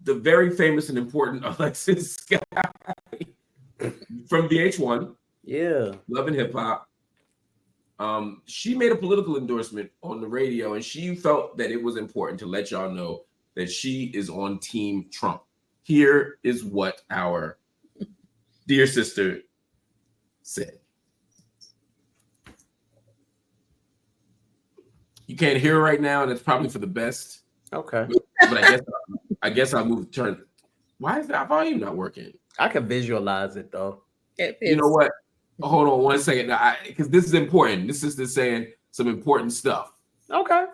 the very famous and important Alexis Skyy from VH1. Yeah. Love and Hip Hop. She made a political endorsement on the radio, and she felt that it was important to let y'all know that she is on Team Trump. Here is what our dear sister said. You can't hear her right now, and it's probably for the best. Okay. But I guess I'll move turn. Why is that volume not working? I can visualize it though. You know what? Hold on one second, because this is important. This is saying some important stuff. Okay.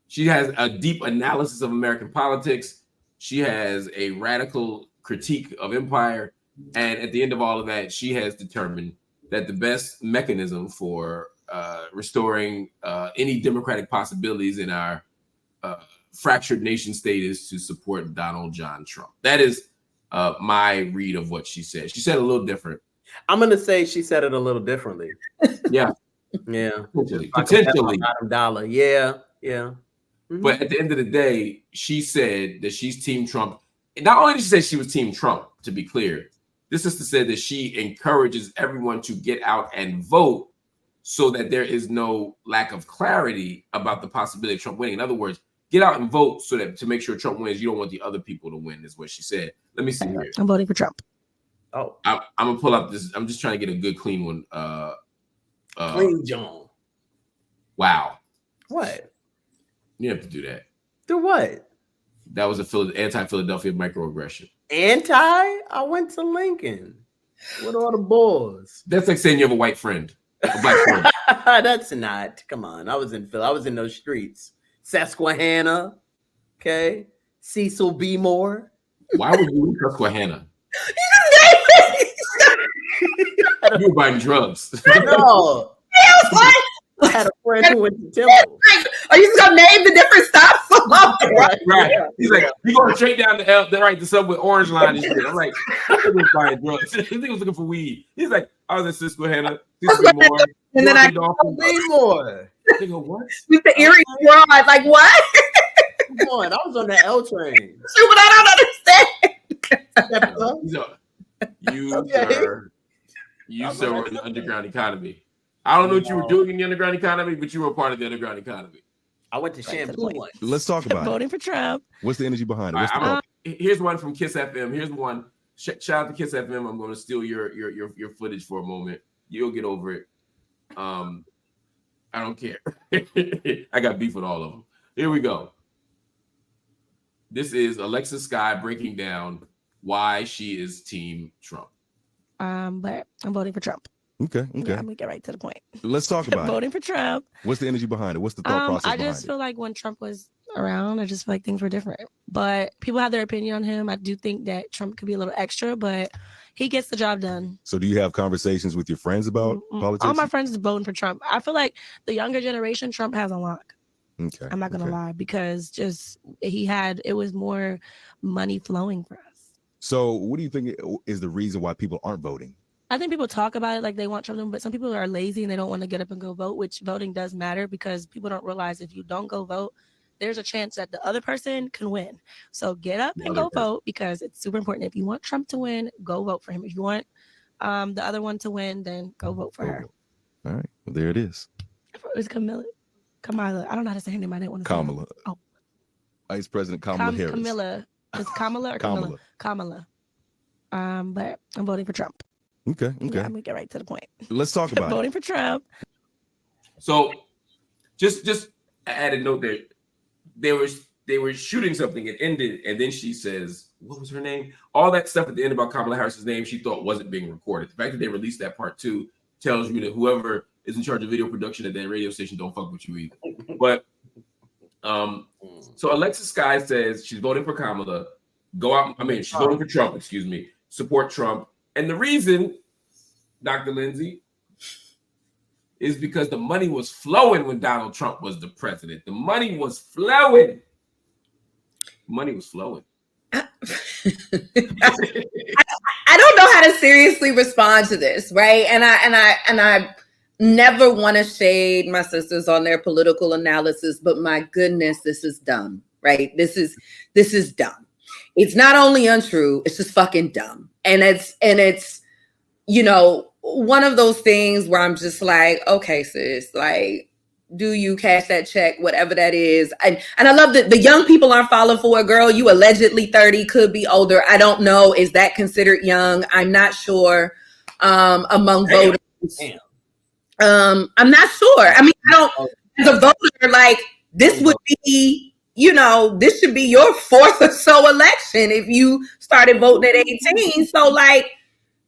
She has a deep analysis of American politics. She has a radical critique of empire, and at the end of all of that, she has determined that the best mechanism for restoring any democratic possibilities in our fractured nation state is to support Donald John Trump. That is my read of what she said. She said a little different. I'm gonna say she said it a little differently. Yeah. Yeah. Potentially. Bottom dollar. Yeah. Yeah. Mm-hmm. But at the end of the day, she said that she's Team Trump. Not only did she say she was Team Trump, to be clear, this is to say that she encourages everyone to get out and vote so that there is no lack of clarity about the possibility of Trump winning. In other words, get out and vote so that to make sure Trump wins, you don't want the other people to win, is what she said. Let me see here. I'm voting for Trump. Oh, I'm gonna pull up this. I'm just trying to get a good clean one. Clean John. Wow. What? You have to do that. Do what? That was a anti-Philadelphia microaggression. Anti? I went to Lincoln. What are the boys? That's like saying you have a white friend, a black friend. That's not. Come on. I was in Philly. I was in those streets. Susquehanna. Okay. Cecil B. Moore. Why were you in Susquehanna? You were buying drugs. No. What? I had a friend who went to Temple. Are you just gonna name the different stops? Right. He's like, you going straight down the subway Orange Line and shit. I'm like, I was buying drugs. This nigga was looking for weed. He's like, I was in Susquehanna, Moore, and then I More. Nigga, what? with the Erie Broad, like what? Come on, I was on the L train. But I don't understand. You sir were in the underground economy. I don't know what you were doing in the underground economy, but you were a part of the underground economy. I went to Shampoo once. Let's talk about voting for Trump. What's the energy behind it? Here's one from Kiss FM. Here's one. Shout out to Kiss FM. I'm going to steal your footage for a moment. You'll get over it. I don't care. I got beef with all of them. Here we go. This is Alexis Skyy breaking down why she is Team Trump. But I'm voting for Trump. Okay. Yeah, I'm gonna get right to the point. Let's talk about voting for Trump. What's the energy behind it? What's the thought process I behind just feel like when Trump was around, I just feel like things were different. But people have their opinion on him. I do think that Trump could be a little extra, but he gets the job done. So do you have conversations with your friends about politics? All my friends is voting for Trump. I feel like the younger generation, Trump has a lock. Okay. I'm not gonna lie, because it was more money flowing for us. So what do you think is the reason why people aren't voting? I think people talk about it like they want Trump, but some people are lazy and they don't want to get up and go vote, which voting does matter because people don't realize if you don't go vote, there's a chance that the other person can win. So get up and go vote because it's super important. If you want Trump to win, go vote for him. If you want the other one to win, then go vote for her. All right. Well, there it is. It's Kamala. I don't know how to say her name. I didn't want to Kamala. Say oh. Vice President Kamala Harris. Kamala. Is Kamala or Kamala? Kamala. But I'm voting for Trump. Okay. Yeah, I'm gonna get right to the point. Let's talk about voting for Trump. So, just added note there. They were shooting something. It ended, and then she says, "What was her name?" All that stuff at the end about Kamala Harris's name, she thought wasn't being recorded. The fact that they released that part too tells you that whoever is in charge of video production at that radio station don't fuck with you either. But so Alexis Skyy says she's voting for Kamala. She's voting for Trump. Excuse me. Support Trump. And the reason, Dr. Lindsey, is because the money was flowing when Donald Trump was the president. The money was flowing. Money was flowing. I don't know how to seriously respond to this, right? And I never want to shade my sisters on their political analysis, but my goodness, this is dumb, right? This is dumb. It's not only untrue, it's just fucking dumb. And it's, you know, one of those things where I'm just like, okay, sis, like, do you cash that check, whatever that is? And I love that the young people aren't falling for it, girl. You allegedly 30, could be older. I don't know. Is that considered young? I'm not sure. Among voters. I'm not sure. I mean, I don't, as a voter, like, this would be, you know, this should be your fourth or so election if you started voting at 18. So, like,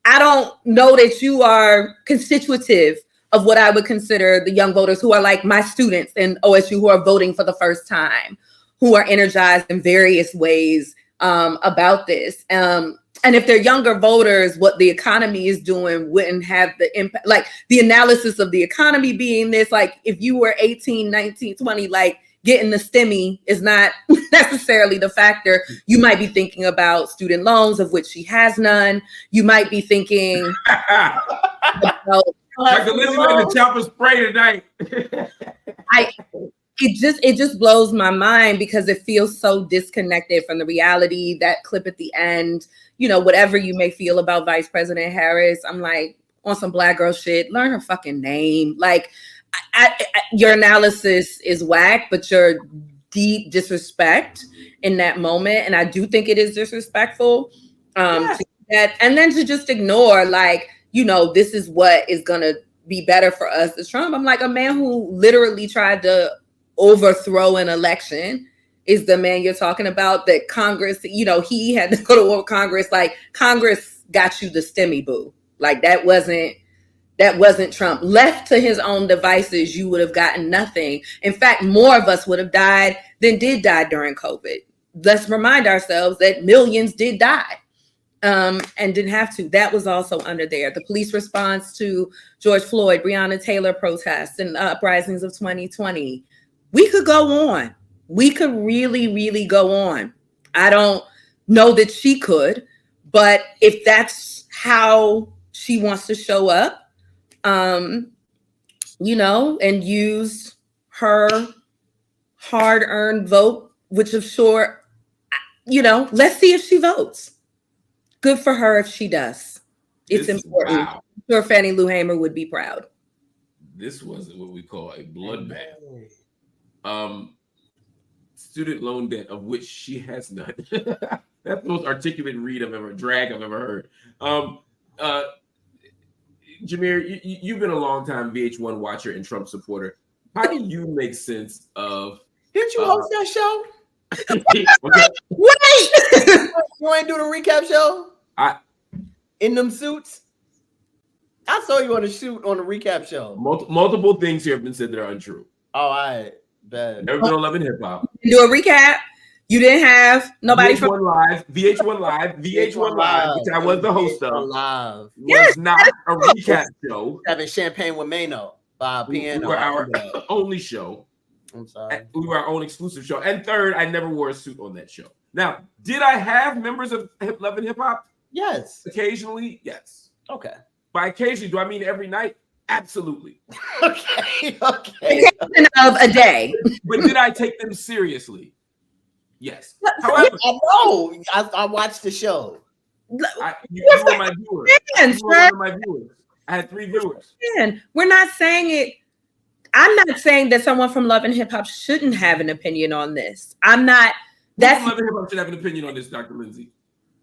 I don't know that you are constitutive of what I would consider the young voters who are like my students in OSU who are voting for the first time, who are energized in various ways about this. And if they're younger voters, what the economy is doing wouldn't have the impact, like the analysis of the economy being this, like if you were 18, 19, 20, like getting the STEMI is not necessarily the factor. You might be thinking about student loans, of which she has none. You might be thinking about Dr. Lindsey went in the chopper spray tonight. It just blows my mind because it feels so disconnected from the reality. That clip at the end, you know, whatever you may feel about Vice President Harris, I'm like, on some Black girl shit, learn her fucking name. Like, your analysis is whack, but your deep disrespect in that moment, and I do think it is disrespectful. To that, and then to just ignore, like, you know, this is what is gonna be better for us as Trump. I'm like, a man who literally tried to overthrow an election is the man you're talking about. That Congress, you know, he had to go to war with Congress. Like, Congress got you the STEMI, boo. Like, that wasn't Trump. Left to his own devices, you would have gotten nothing. In fact, more of us would have died than did die during COVID. Let's remind ourselves that millions did die and didn't have to. That was also under there. The police response to George Floyd, Breonna Taylor protests, and uprisings of 2020. We could go on. We could really, really go on. I don't know that she could, but if that's how she wants to show up, you know, and use her hard-earned vote, which of sure, you know, let's see if she votes. Good for her if she does. It's important. Wow. I'm sure Fannie Lou Hamer would be proud. This was what we call a bloodbath. Student loan debt, of which she has none. That's the most articulate drag I've ever heard. Jameer, you've been a long time VH1 watcher and Trump supporter. How do you make sense of? Didn't you host that show? Wait! You ain't do the recap show? In them suits? I saw you on a shoot on the recap show. Multiple things here have been said that are untrue. Oh, I bet. Never been on Love and Hip Hop. Do a recap. You didn't have nobody VH1 Live, which I was the host of. Live. Was not a recap show. Having champagne with Mano by piano. We were our only show. I'm sorry. We were our own exclusive show. And third, I never wore a suit on that show. Now, did I have members of Love and Hip Hop? Yes. Occasionally, yes. Okay. By occasionally, do I mean every night? Absolutely. Okay. of a day. But did I take them seriously? Yes. However, I know. I watched the show. You were my viewers. You were one of my viewers. I had 3 viewers. We're not saying it. I'm not saying that someone from Love and Hip Hop shouldn't have an opinion on this. I'm not. That's Love and Hip Hop should have an opinion on this, Dr. Lindsey.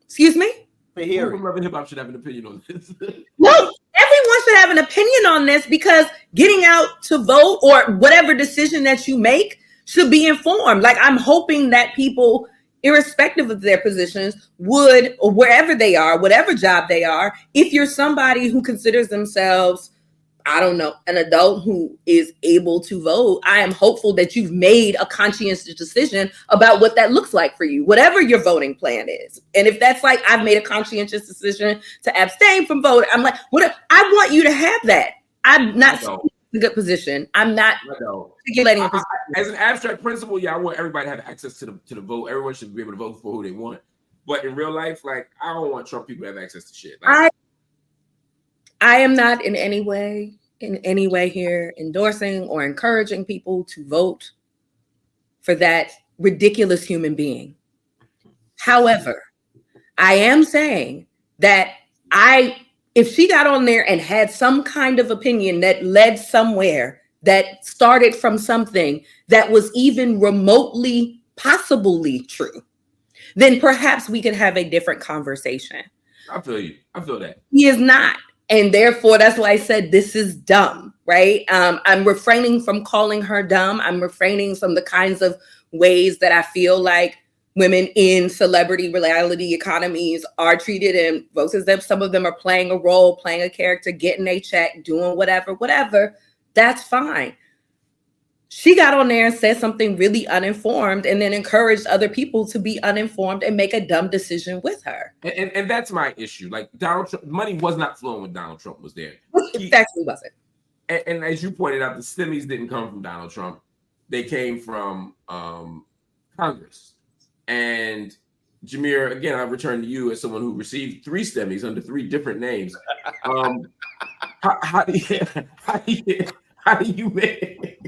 Excuse me? Love and Hip Hop should have an opinion on this. No, everyone should have an opinion on this because getting out to vote or whatever decision that you make should be informed. Like, I'm hoping that people, irrespective of their positions, would, or wherever they are, whatever job they are, if you're somebody who considers themselves, I don't know, an adult who is able to vote, I am hopeful that you've made a conscientious decision about what that looks like for you, whatever your voting plan is. And if that's like, I've made a conscientious decision to abstain from voting, I'm like, I want you to have that. I'm not in a good position. I'm not articulating a position. As an abstract principle, yeah, I want everybody to have access to the vote. Everyone should be able to vote for who they want. But in real life, like, I don't want Trump people to have access to shit. Like, I am not in any way here endorsing or encouraging people to vote for that ridiculous human being. However, I am saying that if she got on there and had some kind of opinion that led somewhere, that started from something that was even remotely possibly true, then perhaps we could have a different conversation. I feel you. I feel that. He is not. And therefore, that's why I said this is dumb, right? I'm refraining from calling her dumb. I'm refraining from the kinds of ways that I feel like women in celebrity reality economies are treated, and folks as if some of them are playing a role, playing a character, getting a check, doing whatever. That's fine. She got on there and said something really uninformed and then encouraged other people to be uninformed and make a dumb decision with her. And that's my issue. Like Donald Trump, money was not flowing when Donald Trump was there. It actually wasn't. And as you pointed out, the stimmies didn't come from Donald Trump. They came from Congress. And Jameer, again, I return to you as someone who received 3 stimmies under 3 different names. How do you make?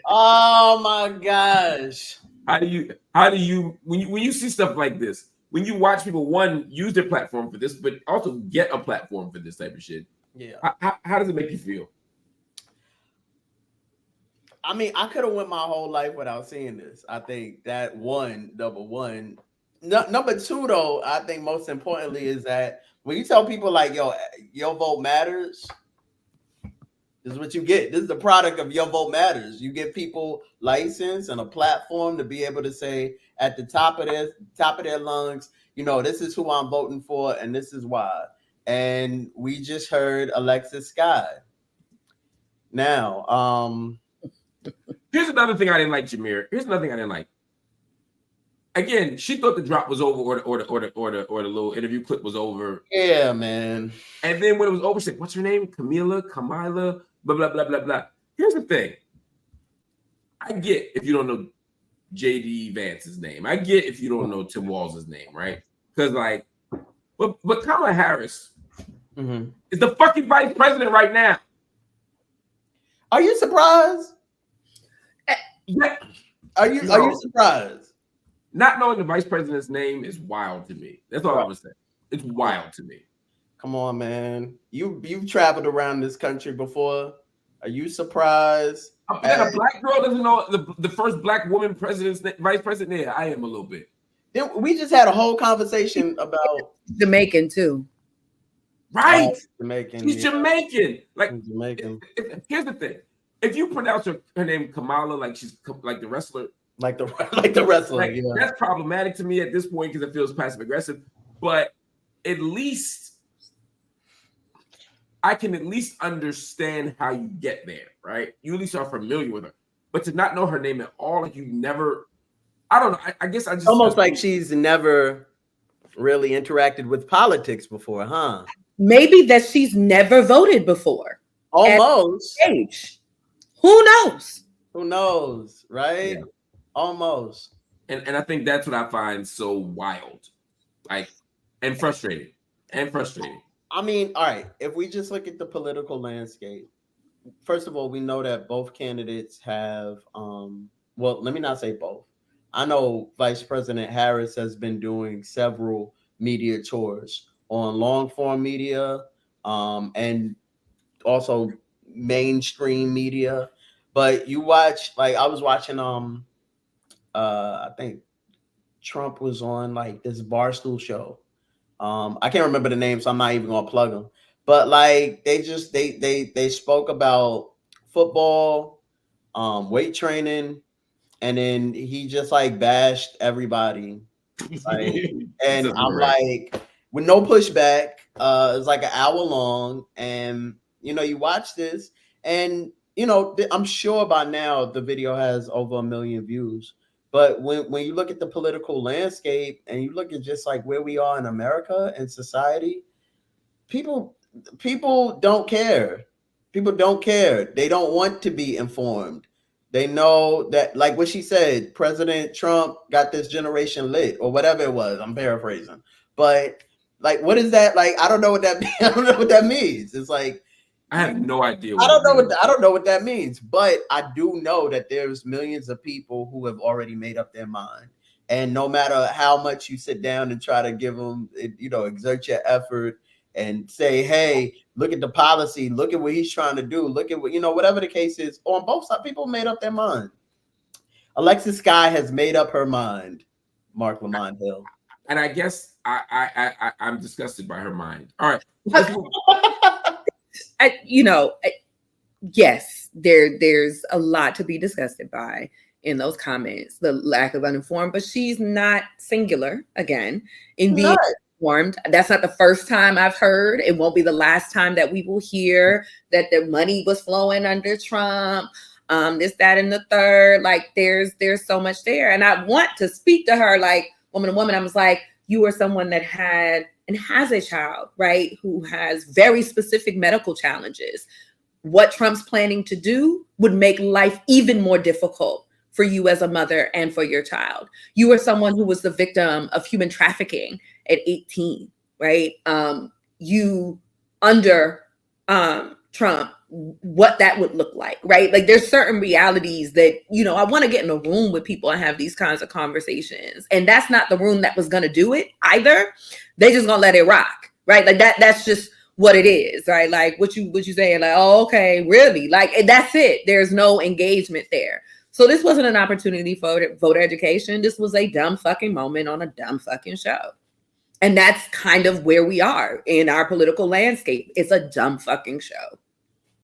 Oh my gosh! How do you when you see stuff like this, when you watch people use their platform for this, but also get a platform for this type of shit? Yeah. How does it make you feel? I mean, I could have went my whole life without seeing this. I think that number one. Number 2, though, I think most importantly is that when you tell people like, yo, your vote matters, this is what you get. This is the product of your vote matters. You give people license and a platform to be able to say at the top of their lungs, you know, this is who I'm voting for and this is why. And we just heard Alexis Skyy. Now, here's another thing I didn't like, Jameer. Here's another thing I didn't like. Again, she thought the drop was over, or the little interview clip was over. Yeah, man. And then when it was over, she said, "What's her name? Camila, blah blah blah blah blah." Here's the thing. I get if you don't know J.D. Vance's name. I get if you don't know Tim Walz's name, right? Because like, but Kamala Harris is the fucking vice president right now. Are you surprised? Yeah. Are you surprised? Not knowing the vice president's name is wild to me. That's all I was saying. It's wild to me. Come on, man. You've traveled around this country before. Are you surprised? That a black girl doesn't know the first black woman vice president? Yeah, I am a little bit. Then we just had a whole conversation about Jamaican too. Right. Jamaican. She's Jamaican. Like Jamaican. Here's the thing. If you pronounce her name Kamala like she's like the wrestler, like the wrestler, yeah. That's problematic to me at this point because it feels passive aggressive. But at least I can at least understand how you get there, right? You at least are familiar with her, but to not know her name at all, like you never, I don't know. I guess I just almost like she's never really interacted with politics before, huh? Maybe that she's never voted before. Almost. Who knows? Who knows, right? Yeah. Almost. And I think that's what I find so wild, like, and frustrating. I mean, all right, if we just look at the political landscape, first of all, we know that both candidates have, well, let me not say both. I know Vice President Harris has been doing several media tours on long form media and also mainstream media. But you watch, like I was watching, I think Trump was on like this Barstool show. I can't remember the name, so I'm not even gonna plug them. But like they spoke about football, weight training, and then he just like bashed everybody. Like, and I'm like, with no pushback. It's like an hour long, and you know, you watch this, and you know, I'm sure by now the video has over 1 million views. But when you look at the political landscape and you look at just like where we are in America and society, people don't care. People don't care. They don't want to be informed. They know that, like what she said, President Trump got this generation lit or whatever it was. I'm paraphrasing. But like, what is that? Like, I don't know what that means. I don't know what that means. It's like, I have no idea. I don't know what that means, but I do know that there's millions of people who have already made up their mind. And no matter how much you sit down and try to give them, you know, exert your effort and say, hey, look at the policy, look at what he's trying to do, look at what, you know, whatever the case is, on both sides, people made up their mind. Alexis Skyy has made up her mind, Marc Lamont Hill. And I guess I'm disgusted by her mind. All right. Yes, there's a lot to be disgusted by in those comments, the lack of uninformed, but she's not singular again in being informed. That's not the first time I've heard. It won't be the last time that we will hear that the money was flowing under Trump. This, that, and the third. Like there's so much there. And I want to speak to her like woman to woman. I was like, you are someone that had and has a child, right, who has very specific medical challenges. What Trump's planning to do would make life even more difficult for you as a mother and for your child. You are someone who was the victim of human trafficking at 18, right? You under Trump, what that would look like, right? Like there's certain realities that, you know, I want to get in a room with people and have these kinds of conversations. And that's not the room that was going to do it either. They just going to let it rock, right? Like that's just what it is, right? Like what you saying, like, oh, okay, really? Like that's it. There's no engagement there. So this wasn't an opportunity for voter education. This was a dumb fucking moment on a dumb fucking show. And that's kind of where we are in our political landscape. It's a dumb fucking show.